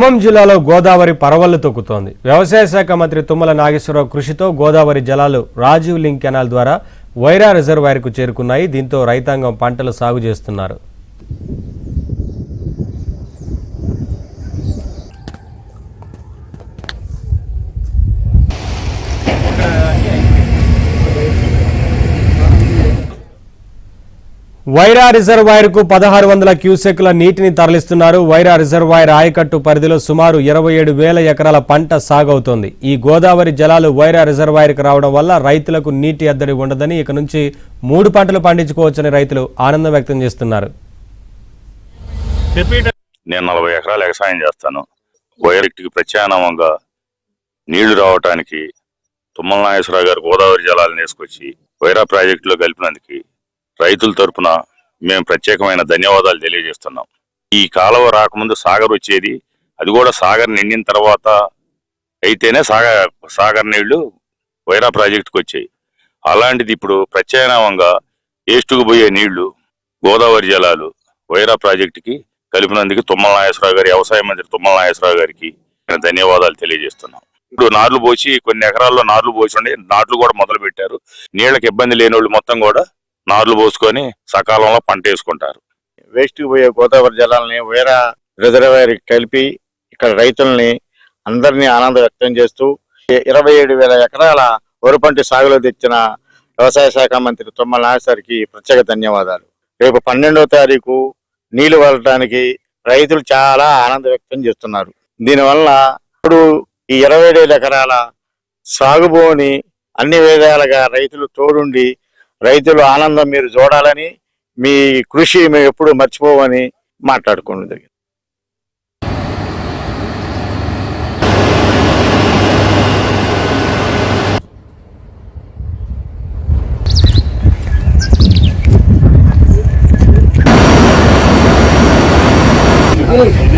ఖమ్మం జిల్లాలో గోదావరి పరవళ్లు తొక్కుతోంది. వ్యవసాయ శాఖ మంత్రి తుమ్మల నాగేశ్వరరావు కృషితో గోదావరి జలాలు రాజీవ్ లింక్ కెనాల్ ద్వారా వైరా రిజర్వాయర్కు చేరుకున్నాయి. దీంతో రైతాంగం పంటలు సాగు చేస్తున్నారు. వైరా రిజర్వాయర్కు 1600 క్యూసెక్ల నీటిని తరలిస్తున్నారు. వైరా రిజర్వాయర్ ఆయకట్టు పరిధిలో సుమారు 27,000 ఎకరాల పంట సాగవుతోంది. ఈ గోదావరి జలాలు వైరా రిజర్వాయర్కు రావడం వల్ల రైతులకు నీటి ఎద్దడి ఉండదని, ఇక నుంచి 3 పంటలు పండించుకోవచ్చని రైతులు ఆనందం వ్యక్తం చేస్తున్నారు. నేను 40 ఎకరాలు వ్యవసాయం చేస్తాను. వైరాకి ప్రత్యామ్నాయంగా నీళ్లు రావడానికి తుమ్మల నాగేశ్వరరావు గారు గోదావరి జలాలను తీసుకొచ్చి వైరా ప్రాజెక్టులో కలిపినందుకు రైతుల తరపున మేము ప్రత్యేకమైన ధన్యవాదాలు తెలియజేస్తున్నాం. ఈ కాలువ రాకముందు సాగర్ వచ్చేది, అది కూడా సాగర్ నిండిన తర్వాత అయితేనే సాగర్ నీళ్లు వైరా ప్రాజెక్టుకు వచ్చాయి. అలాంటిది ఇప్పుడు ప్రత్యామ్నాయంగా ఏస్టుకు పోయే నీళ్లు గోదావరి జలాలు వైరా ప్రాజెక్టుకి కలిపినందుకు తుమ్మల నాగేశ్వరరావు గారి వ్యవసాయ మంత్రి తుమ్మల నాగేశ్వరరావు గారికి ధన్యవాదాలు తెలియజేస్తున్నాం. ఇప్పుడు నార్లు పోసి కొన్ని ఎకరాల్లో నార్లు పోసి ఉండి నాట్లు కూడా మొదలు పెట్టారు. నీళ్లకు ఇబ్బంది లేని వాళ్ళు మొత్తం కూడా నార్లు పోసుకొని సకాలంలో పంట వేసుకుంటారు. వేస్ట్ పోయే గోదావరి జలాలని వైరా రిజర్వాయర్ కలిపి ఇక్కడ రైతుల్ని అందరినీ ఆనందం వ్యక్తం చేస్తూ 27,000 ఎకరాల వరి పంట సాగులో తెచ్చిన వ్యవసాయ శాఖ మంత్రి తుమ్మల నాగేశ్వరికి ప్రత్యేక ధన్యవాదాలు. రేపు 12వ తారీఖు నీళ్లు వదలడానికి రైతులు చాలా ఆనందం వ్యక్తం చేస్తున్నారు. దీనివల్ల ఇప్పుడు ఈ 27,000 ఎకరాల సాగు భూమిని అన్ని విధాలుగా రైతులు తోడుండి రైతులు ఆనందం మీరు చూడాలని, మీ కృషి మేము ఎప్పుడు మర్చిపోవని మాట్లాడుకోవడం జరిగింది. Hey.